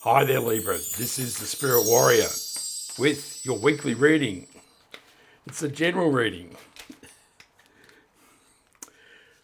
Hi there, Libra. This is the Spirit Warrior with your weekly reading. It's a general reading.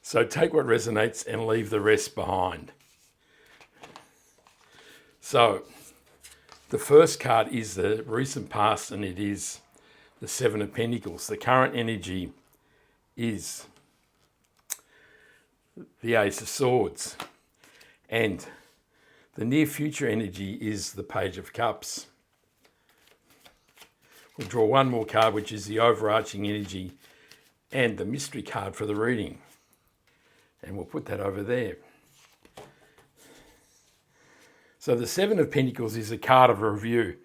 So take what resonates and leave the rest behind. So the first card is the recent past, and it is the Seven of Pentacles. The current energy is the Ace of Swords. And the near future energy is the Page of Cups. We'll draw one more card, which is the overarching energy and the mystery card for the reading. And we'll put that over there. So the Seven of Pentacles is a card of review.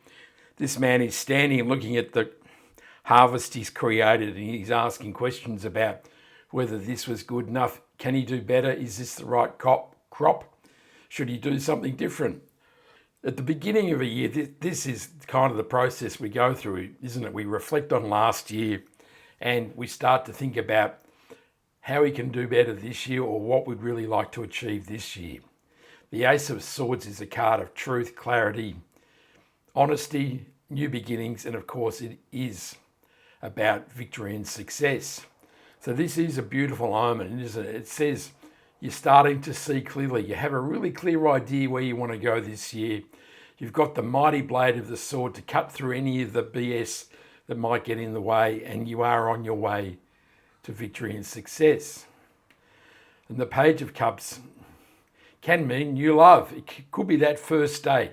This man is standing and looking at the harvest he's created, and he's asking questions about whether this was good enough. Can he do better? Is this the right crop? Should he do something different? At the beginning of a year, this is kind of the process we go through, isn't it? We reflect on last year and we start to think about how we can do better this year or what we'd really like to achieve this year. The Ace of Swords is a card of truth, clarity, honesty, new beginnings, and of course it is about victory and success. So this is a beautiful omen, isn't it? It says you're starting to see clearly. You have a really clear idea where you want to go this year. You've got the mighty blade of the sword to cut through any of the BS that might get in the way, and you are on your way to victory and success. And the Page of Cups can mean new love. It could be that first date.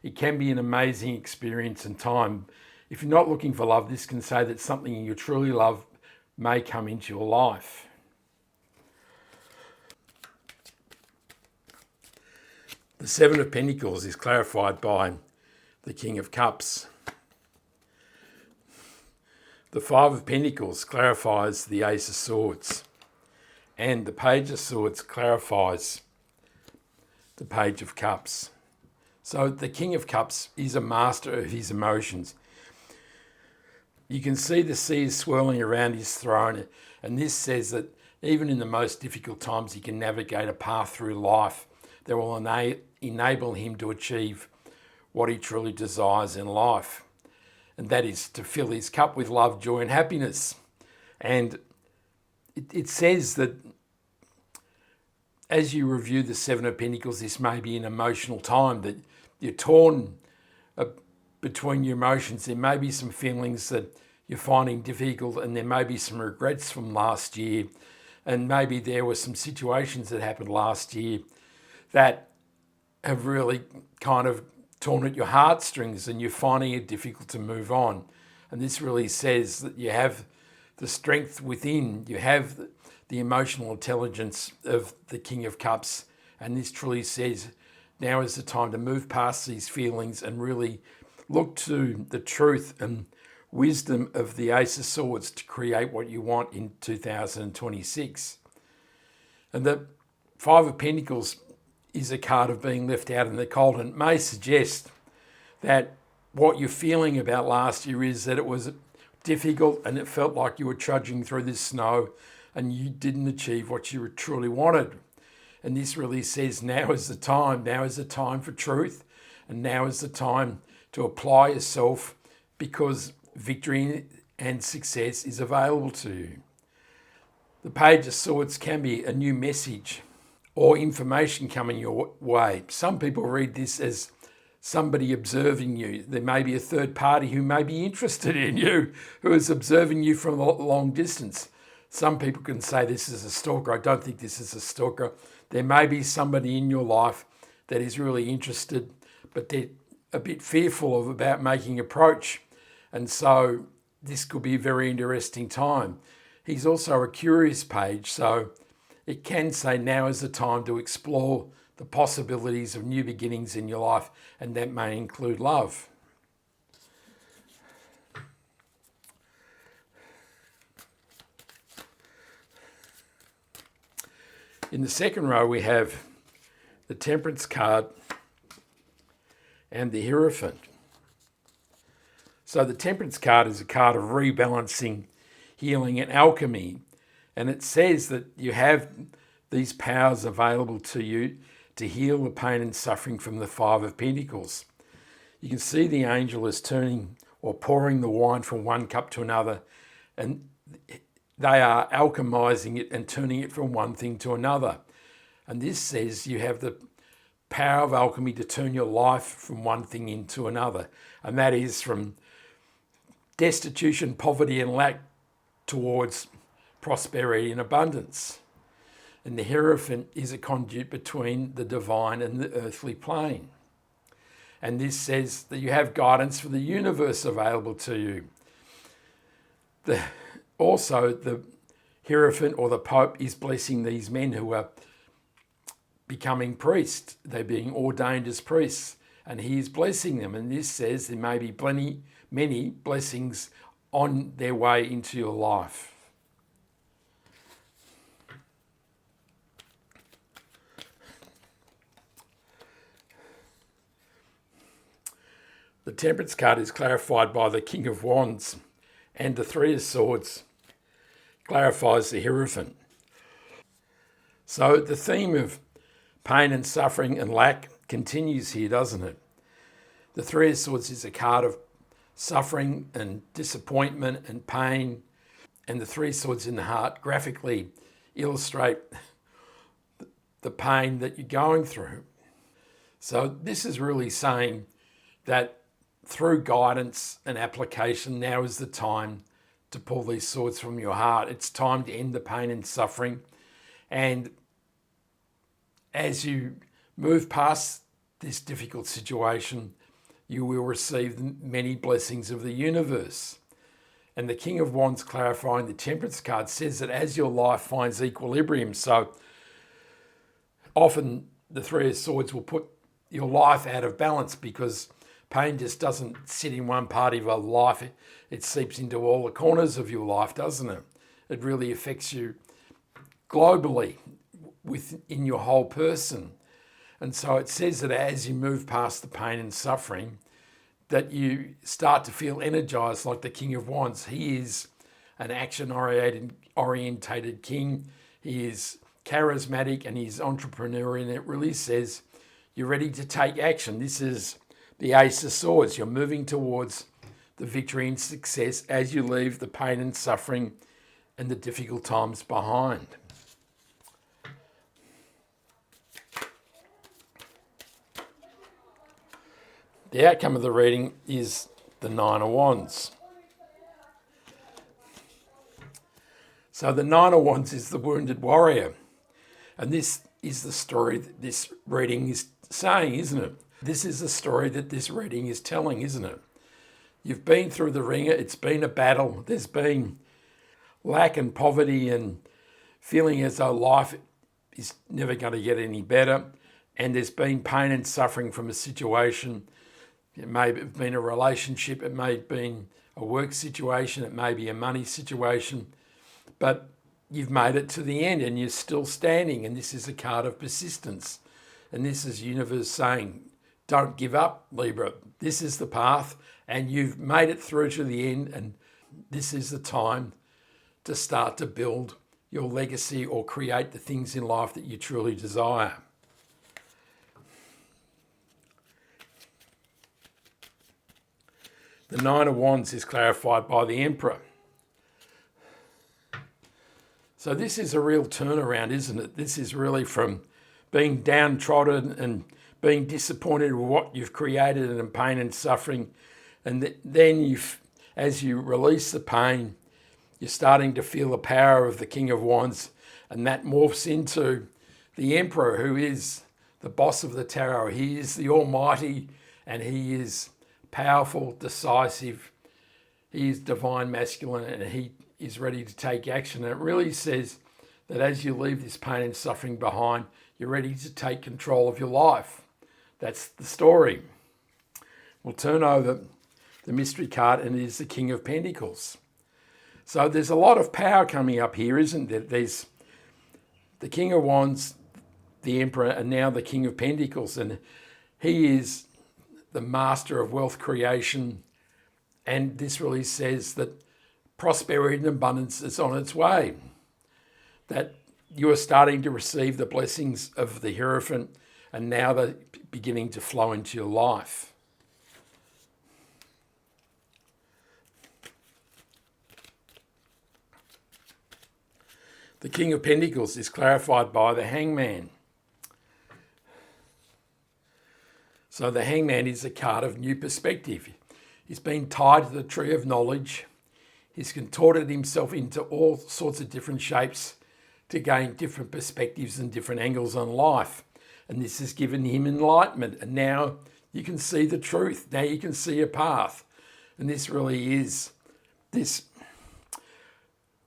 It can be an amazing experience and time. If you're not looking for love, this can say that something you truly love may come into your life. The Seven of Pentacles is clarified by the King of Cups. The Five of Pentacles clarifies the Ace of Swords. And the Page of Swords clarifies the Page of Cups. So the King of Cups is a master of his emotions. You can see the sea swirling around his throne, and this says that even in the most difficult times, he can navigate a path through life that will enable him to achieve what he truly desires in life. And that is to fill his cup with love, joy, and happiness. And it says that as you review the Seven of Pentacles, this may be an emotional time, that you're torn between your emotions. There may be some feelings that you're finding difficult, and there may be some regrets from last year. And maybe there were some situations that happened last year that have really kind of torn at your heartstrings, and you're finding it difficult to move on. And this really says that you have the strength within, you have the emotional intelligence of the King of Cups. And this truly says now is the time to move past these feelings and really look to the truth and wisdom of the Ace of Swords to create what you want in 2026. And the Five of Pentacles is a card of being left out in the cold, and it may suggest that what you're feeling about last year is that it was difficult and it felt like you were trudging through this snow and you didn't achieve what you truly wanted. And this really says now is the time for truth, and now is the time to apply yourself, because victory and success is available to you. The Page of Swords can be a new message or information coming your way. Some people read this as somebody observing you. There may be a third party who may be interested in you, who is observing you from a long distance. Some people can say this is a stalker. I don't think this is a stalker. There may be somebody in your life that is really interested, but they're a bit fearful about making approach. And so this could be a very interesting time. He's also a curious page, so it can say now is the time to explore the possibilities of new beginnings in your life, and that may include love. In the second row, we have the Temperance card and the Hierophant. So the Temperance card is a card of rebalancing, healing, and alchemy. And it says that you have these powers available to you to heal the pain and suffering from the Five of Pentacles. You can see the angel is turning or pouring the wine from one cup to another, and they are alchemizing it and turning it from one thing to another. And this says you have the power of alchemy to turn your life from one thing into another. And that is from destitution, poverty and lack towards prosperity and abundance. And the Hierophant is a conduit between the divine and the earthly plane. And this says that you have guidance for the universe available to you. Also, the Hierophant or the Pope is blessing these men who are becoming priests. They're being ordained as priests, and he is blessing them. And this says there may be many blessings on their way into your life. The Temperance card is clarified by the King of Wands, and the Three of Swords clarifies the Hierophant. So the theme of pain and suffering and lack continues here, doesn't it? The Three of Swords is a card of suffering and disappointment and pain, and the Three Swords in the heart graphically illustrate the pain that you're going through. So this is really saying that through guidance and application, now is the time to pull these swords from your heart. It's time to end the pain and suffering. And as you move past this difficult situation, you will receive many blessings of the universe. And the King of Wands clarifying the Temperance card says that as your life finds equilibrium, so often the Three of Swords will put your life out of balance because pain just doesn't sit in one part of your life. It seeps into all the corners of your life, doesn't it? It really affects you globally within your whole person. And so it says that as you move past the pain and suffering, that you start to feel energized like the King of Wands. He is an action-orientated king. He is charismatic and he's entrepreneurial, and it really says you're ready to take action. This is the Ace of Swords. You're moving towards the victory and success as you leave the pain and suffering and the difficult times behind. The outcome of the reading is the Nine of Wands. So the Nine of Wands is the wounded warrior. And this is the story that this reading is saying, isn't it? This is the story that this reading is telling, isn't it? You've been through the ringer. It's been a battle. There's been lack and poverty and feeling as though life is never going to get any better. And there's been pain and suffering from a situation. It may have been a relationship. It may have been a work situation. It may be a money situation. But you've made it to the end and you're still standing. And this is a card of persistence. And this is universe saying, don't give up, Libra. This is the path and you've made it through to the end, and this is the time to start to build your legacy or create the things in life that you truly desire. The Nine of Wands is clarified by the Emperor. So this is a real turnaround, isn't it? This is really from being downtrodden and being disappointed with what you've created and in pain and suffering. And then as you release the pain, you're starting to feel the power of the King of Wands, and that morphs into the Emperor, who is the boss of the tarot. He is the Almighty, and he is powerful, decisive. He is divine masculine, and he is ready to take action. And it really says that as you leave this pain and suffering behind, you're ready to take control of your life. That's the story. We'll turn over the mystery card, and it is the King of Pentacles. So there's a lot of power coming up here, isn't there? There's the King of Wands, the Emperor, and now the King of Pentacles. And he is the master of wealth creation. And this really says that prosperity and abundance is on its way. That you are starting to receive the blessings of the Hierophant, and now they're beginning to flow into your life. The King of Pentacles is clarified by the Hangman. So the Hangman is a card of new perspective. He's been tied to the tree of knowledge. He's contorted himself into all sorts of different shapes to gain different perspectives and different angles on life. And this has given him enlightenment. And now you can see the truth. Now you can see a path. And this really is this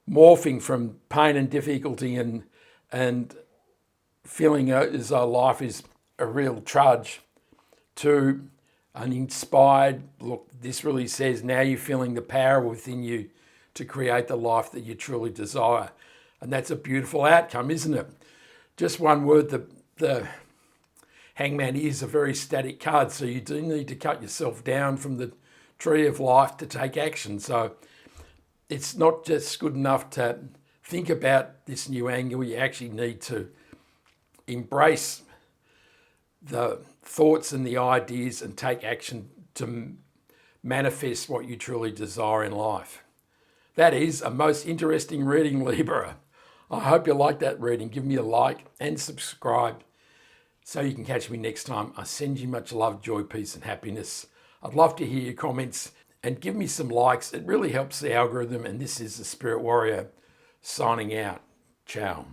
morphing from pain and difficulty and feeling as though life is a real trudge to an inspired, look, this really says now you're feeling the power within you to create the life that you truly desire. And that's a beautiful outcome, isn't it? Just one word, the Hangman is a very static card, so you do need to cut yourself down from the tree of life to take action. So it's not just good enough to think about this new angle, you actually need to embrace the thoughts and the ideas and take action to manifest what you truly desire in life. That is a most interesting reading, Libra. I hope you like that reading. Give me a like and subscribe so you can catch me next time. I send you much love, joy, peace and happiness. I'd love to hear your comments and give me some likes. It really helps the algorithm. And this is the Spirit Warrior signing out. Ciao.